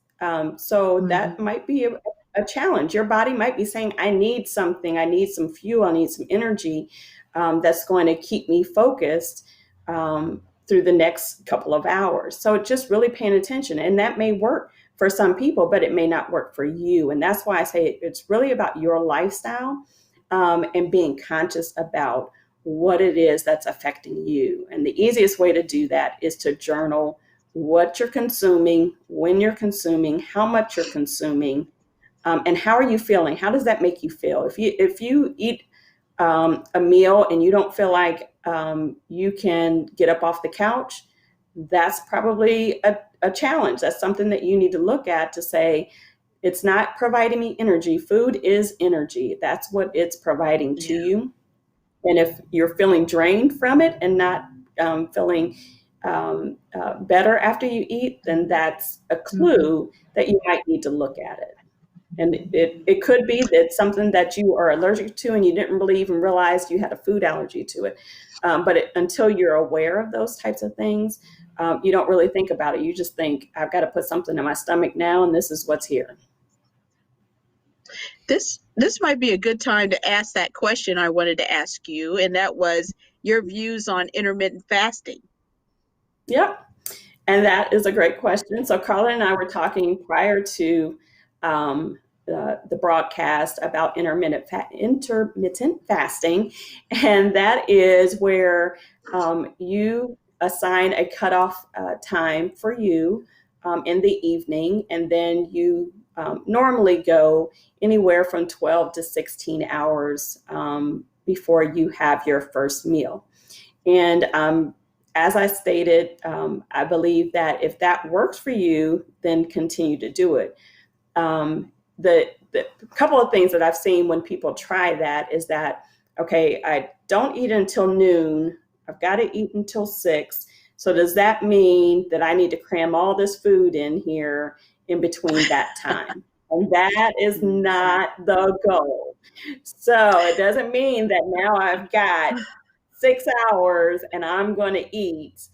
So that might be a challenge. Your body might be saying, I need something, I need some fuel, I need some energy that's going to keep me focused through the next couple of hours. So just really paying attention. And that may work for some people, but it may not work for you. And that's why I say it's really about your lifestyle and being conscious about what it is that's affecting you. And the easiest way to do that is to journal what you're consuming, when you're consuming, how much you're consuming, and how are you feeling? How does that make you feel? If you eat a meal and you don't feel like you can get up off the couch, that's probably a challenge. That's something that you need to look at to say, it's not providing me energy. Food is energy. That's what it's providing to you. And if you're feeling drained from it and not feeling better after you eat, then that's a clue that you might need to look at it. And it could be that something that you are allergic to and you didn't really even realize you had a food allergy to it. But until you're aware of those types of things, you don't really think about it. You just think, I've got to put something in my stomach now, and this is what's here. This might be a good time to ask that question I wanted to ask you, and that was, your views on intermittent fasting. Yep. And that is a great question. So Carla and I were talking prior to the broadcast about intermittent fasting, and that is where you assign a cutoff time for you in the evening, and then you normally go anywhere from 12 to 16 hours before you have your first meal. And as I stated, I believe that if that works for you, then continue to do it. The couple of things that I've seen when people try that is that, okay, I don't eat until noon. I've got to eat until 6. So does that mean that I need to cram all this food in here in between that time? And that is not the goal. So it doesn't mean that now I've got 6 hours and I'm going to eat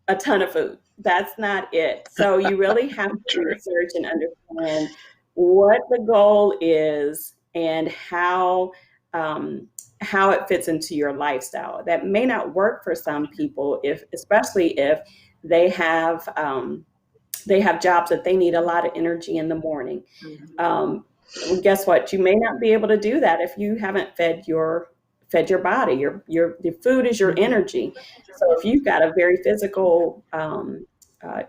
a ton of food. That's not it. So you really have to research and understand what the goal is and how it fits into your lifestyle. That may not work for some people, especially if they have jobs that they need a lot of energy in the morning. Well, guess what? You may not be able to do that if you haven't fed your body. The food is your energy. So if you've got a very physical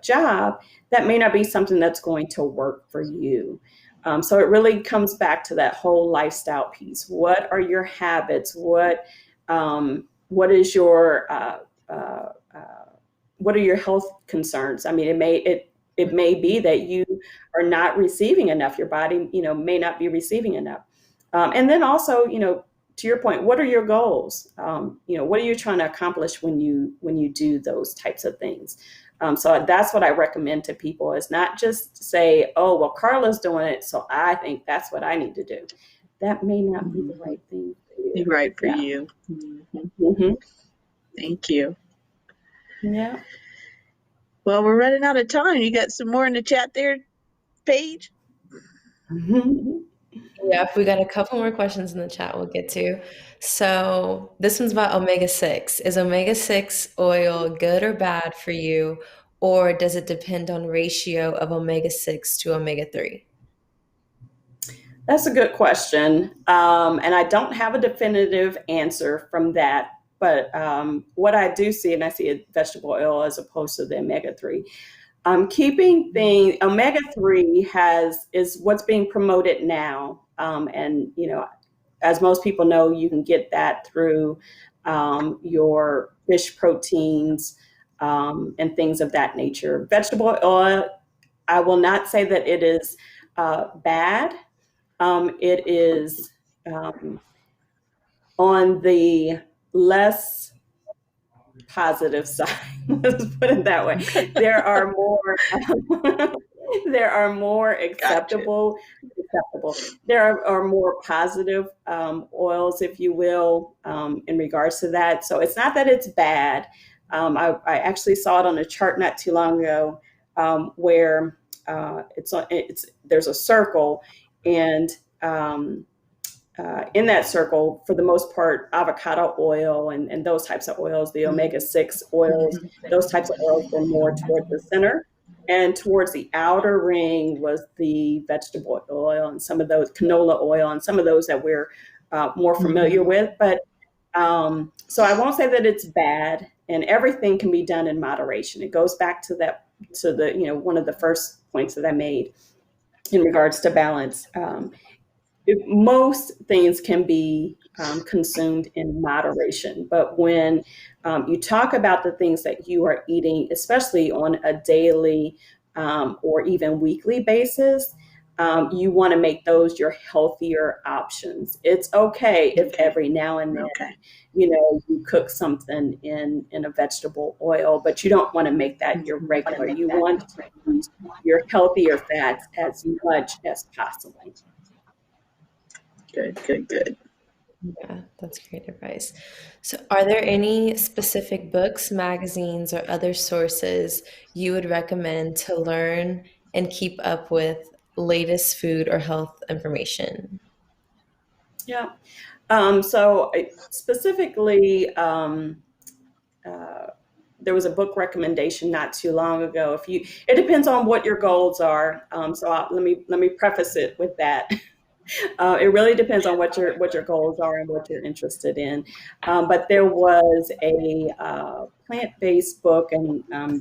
job, that may not be something that's going to work for you. So it really comes back to that whole lifestyle piece. What are your habits? What is your what are your health concerns? I mean, it may be that you are not receiving enough. Your body, may not be receiving enough. And then also, to your point, what are your goals? What are you trying to accomplish when you do those types of things? So that's what I recommend to people, is not just say, oh, well, Carla's doing it, so I think that's what I need to do. That may not be the right thing for you. Right for you. Mm-hmm. Thank you. Yeah. Well, we're running out of time. You got some more in the chat there, Paige? Yep, we got a couple more questions in the chat we'll get to. So this one's about omega-6. Is omega-6 oil good or bad for you, or does it depend on ratio of omega-6 to omega-3? That's a good question. And I don't have a definitive answer from that. But what I do see, and I see a vegetable oil as opposed to the omega-3. Keeping things, omega-3 is what's being promoted now. And, as most people know, you can get that through your fish proteins and things of that nature. Vegetable oil, I will not say that it is bad. It is on the less positive side. Let's put it that way. There are more acceptable. There are more positive oils, if you will, in regards to that. So it's not that it's bad. I actually saw it on a chart not too long ago, where there's a circle, and in that circle, for the most part, avocado oil and those types of oils, the omega-6 oils, those types of oils were more towards the center. And towards the outer ring was the vegetable oil and some of those canola oil and some of those that we're more familiar with. But so I won't say that it's bad, and everything can be done in moderation. It goes back to one of the first points that I made in regards to balance. Most things can be consumed in moderation, but when you talk about the things that you are eating, especially on a daily or even weekly basis, you want to make those your healthier options. It's okay if every now and then, you cook something in a vegetable oil, but you don't want to make that your regular. You want to use your healthier fats as much as possible. Good. Yeah, that's great advice. So are there any specific books, magazines, or other sources you would recommend to learn and keep up with latest food or health information? Yeah. So specifically, there was a book recommendation not too long ago. It depends on what your goals are. Let me preface it with that. It really depends on what your goals are and what you're interested in. But there was a plant-based book, and I'm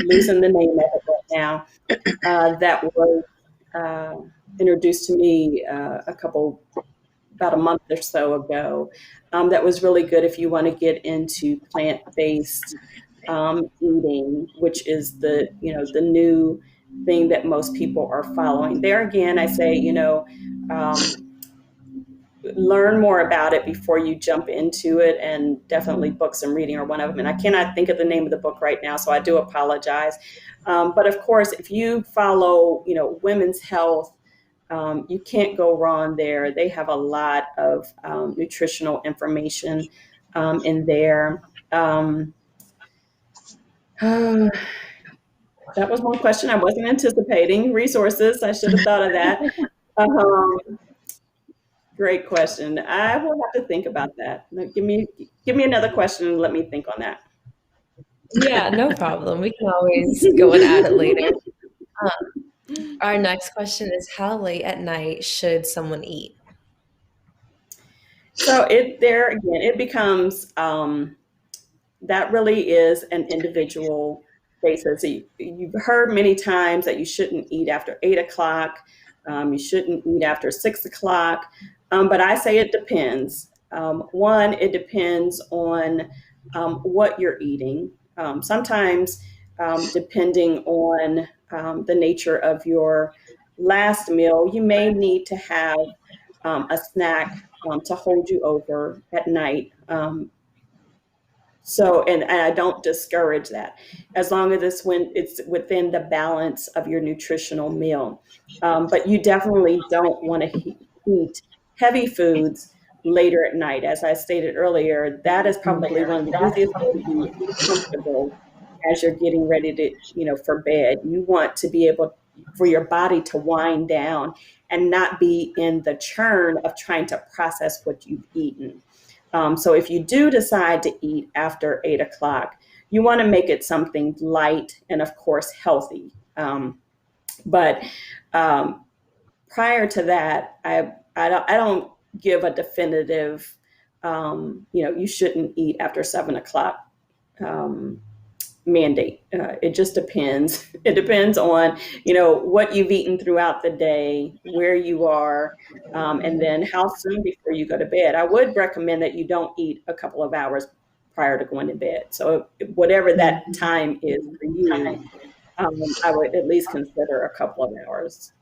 losing the name of it right now, that was introduced to me about a month or so ago. That was really good if you want to get into plant-based eating, which is the new thing that most people are following. There again, I say, learn more about it before you jump into it, and definitely books and reading are one of them. And I cannot think of the name of the book right now, so I do apologize. But of course, if you follow, women's health, you can't go wrong there. They have a lot of nutritional information in there. That was one question I wasn't anticipating. Resources, I should have thought of that. Great question. I will have to think about that. Now, give me another question and let me think on that. Yeah, no problem. We can always go and add it later. Our next question is, how late at night should someone eat? So it becomes that really is an individual basis. So you've heard many times that you shouldn't eat after 8 o'clock. You shouldn't eat after 6 o'clock. But I say it depends. One, it depends on what you're eating. Sometimes, depending on the nature of your last meal, you may need to have a snack to hold you over at night. And I don't discourage that, as long as it's within the balance of your nutritional meal. But you definitely don't want to eat heavy foods later at night. As I stated earlier, that is probably one of the easiest ways to be comfortable as you're getting ready to, for bed. You want to be able for your body to wind down and not be in the churn of trying to process what you've eaten. So if you do decide to eat after 8 o'clock, you want to make it something light and, of course, healthy. But prior to that, I don't give a definitive, you shouldn't eat after 7 o'clock mandate. It just depends. It depends on, what you've eaten throughout the day, where you are, and then how soon before you go to bed. I would recommend that you don't eat a couple of hours prior to going to bed. So whatever that time is for you, I would at least consider a couple of hours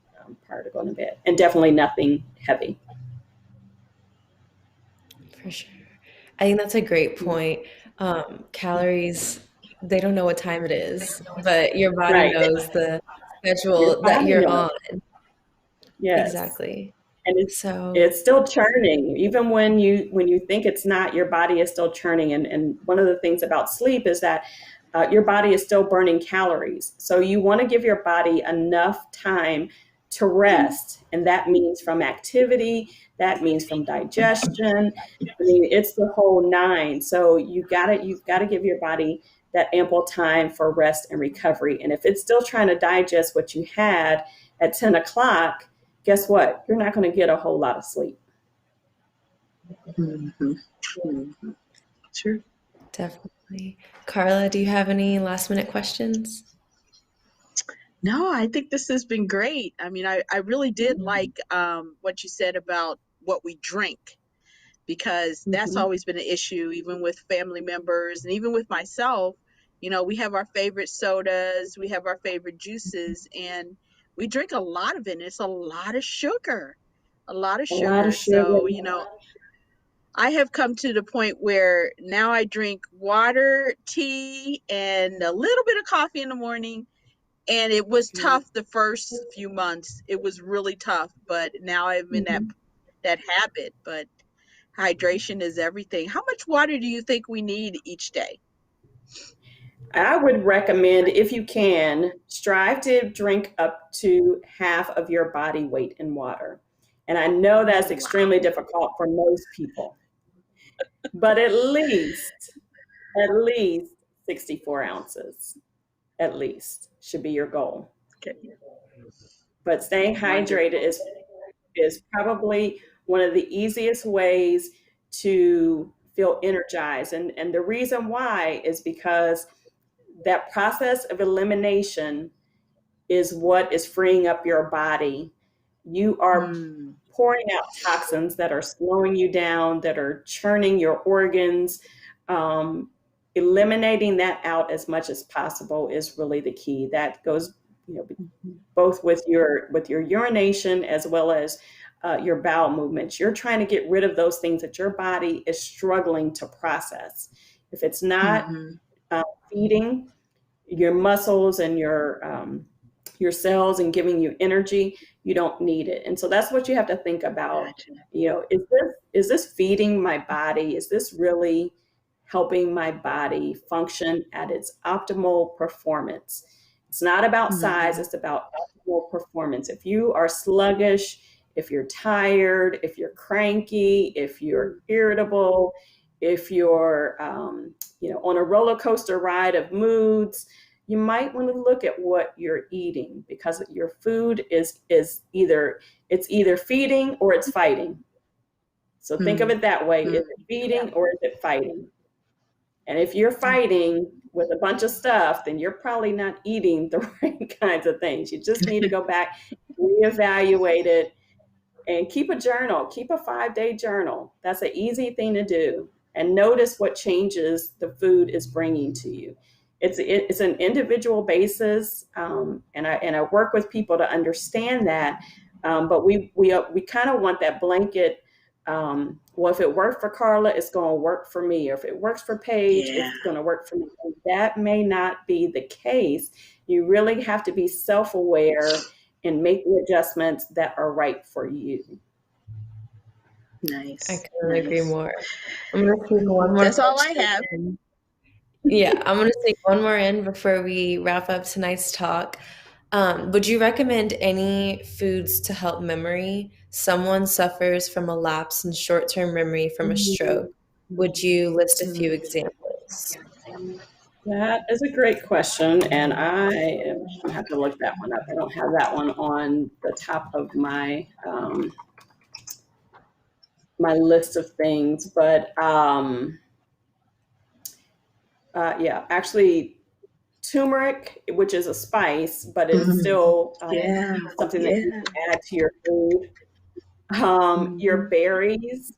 prior to going to bed, and definitely nothing heavy. For sure. I think that's a great point. Calories, they don't know what time it is, but your body Right. knows the Your schedule that body you're knows. on. Yes. Exactly. And So, it's still churning. Even when you think it's not, your body is still churning. And one of the things about sleep is that your body is still burning calories. So you want to give your body enough time to rest. And that means from activity, that means from digestion. I mean, it's the whole nine. So you've got to give your body that ample time for rest and recovery. And if it's still trying to digest what you had at 10 o'clock, guess what? You're not going to get a whole lot of sleep. Mm-hmm. Mm-hmm. Sure. definitely. Carla, do you have any last minute questions? No, I think this has been great. I mean, I really did like what you said about what we drink, because that's always been an issue, even with family members and even with myself. We have our favorite sodas, we have our favorite juices, and we drink a lot of it. And it's a lot of sugar, a lot of A lot of sugar. sugar. So, I have come to the point where now I drink water, tea, and a little bit of coffee in the morning. And it was tough the first few months. It was really tough, but now I'm in that habit. But hydration is everything. How much water do you think we need each day? I would recommend, if you can, strive to drink up to half of your body weight in water. And I know that's Oh, wow. extremely difficult for most people, but at least At least 64 ounces, at least, should be your goal. Okay. But staying hydrated Wonderful. is probably one of the easiest ways to feel energized. And the reason why is because that process of elimination is what is freeing up your body. You are Mm, pouring out toxins that are slowing you down, that are churning your organs. Um, Eliminating that out as much as possible is really the key. That goes, you know, mhm, both with your urination as well as your bowel movements. You're trying to get rid of those things that your body is struggling to process. If it's not mhm. feeding your muscles and your cells and giving you energy, you don't need it. And so that's what you have to think about. Gotcha. You know, is this feeding my body? Is this really helping my body function at its optimal performance? It's not about size, Mhm. it's about optimal performance. If you are sluggish, if you're tired, if you're cranky, if you're irritable, if you're on a roller coaster ride of moods, you might want to look at what you're eating, because your food is either feeding or it's fighting. So think of Mm, it that way. Is mm. it feeding or is it fighting? And if you're fighting with a bunch of stuff, then you're probably not eating the right kinds of things. You just need to go back, reevaluate it, and keep a journal. Keep a 5-day journal. That's an easy thing to do. And notice what changes the food is bringing to you. It's an individual basis, and I work with people to understand that. But we kind of want that blanket. Well, if it worked for Carla, it's going to work for me. Or if it works for Paige, Yeah. it's going to work for me. And that may not be the case. You really have to be self-aware and make the adjustments that are right for you. I Nice. couldn't agree Nice. more. I'm gonna sneak one more That's all I question have. in. Yeah, I'm gonna sneak one more in before we wrap up tonight's talk. Would you recommend any foods to help memory? Someone suffers from a lapse in short-term memory from a stroke. Would you list a few examples? That is a great question, and I have to look that one up. I don't have that one on the top of my list of things, but yeah, actually, turmeric, which is a spice, but it's Mhm. still Yeah. something that you Yeah. can add to your food. Your Mhm. berries,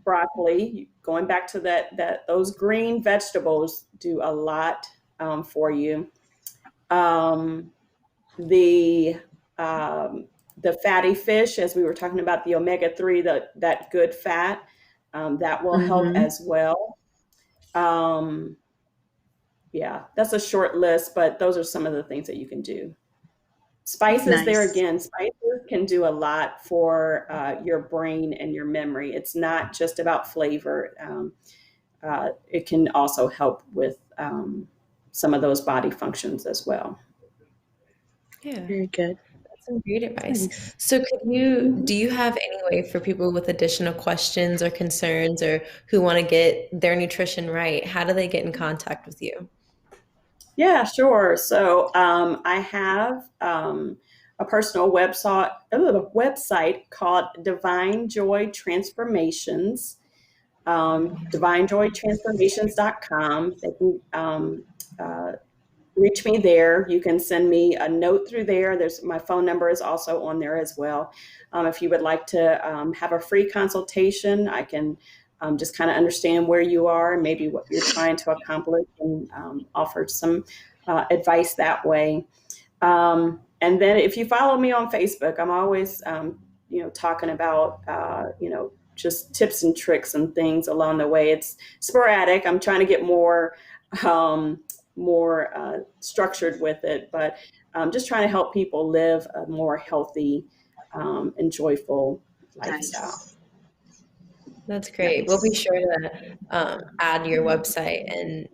broccoli, going back to that those green vegetables do a lot for you. Um, the the fatty fish, as we were talking about the omega-3, that good fat, that will help Mhm. as well. Um, yeah, that's a short list, but those are some of the things that you can do. Spices, there Nice. again, spices can do a lot for your brain and your memory. It's not just about flavor. It can also help with some of those body functions as well. Yeah, Very good. that's some great advice. Nice. So do you have any way for people with additional questions or concerns or who want to get their nutrition right? How do they get in contact with you? Yeah, sure. So I have a personal website called Divine Joy Transformations, divinejoytransformations.com. They can uh, reach me there. You can send me a note through there. There's my phone number is also on there as well. If you would like to have a free consultation, I can just kind of understand where you are and maybe what you're trying to accomplish, and offer some advice that way. And then if you follow me on Facebook, I'm always talking about just tips and tricks and things along the way. It's sporadic. I'm trying to get um, more structured with it, but just trying to help people live a more healthy and joyful lifestyle. Nice. That's great. We'll be Nice. sure to add your website and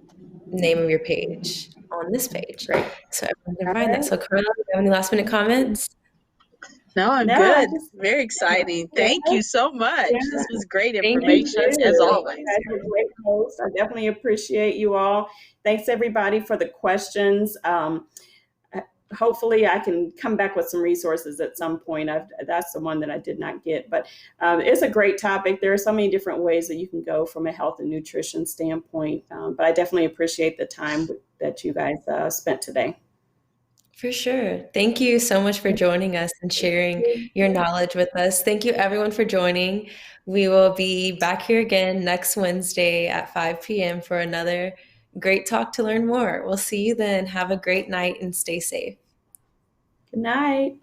name of your page on this page Great. so everyone can All find that. right. So, Carla, do you have any last minute comments? No, I'm No, I good. just, Very yeah, exciting. yeah, Thank you so much. yeah. This was great Thank Thank you information, as you. too. always. You guys are great hosts. I definitely appreciate you all. Thanks everybody for the questions. Hopefully I can come back with some resources at some point. That's the one that I did not get, but it's a great topic. There are so many different ways that you can go from a health and nutrition standpoint, but I definitely appreciate the time that you guys spent today. For sure. Thank you so much for joining us and sharing your knowledge with us. Thank you, everyone, for joining. We will be back here again next Wednesday at 5 p.m. for another great talk to learn more. We'll see you then. Have a great night and stay safe. Good night.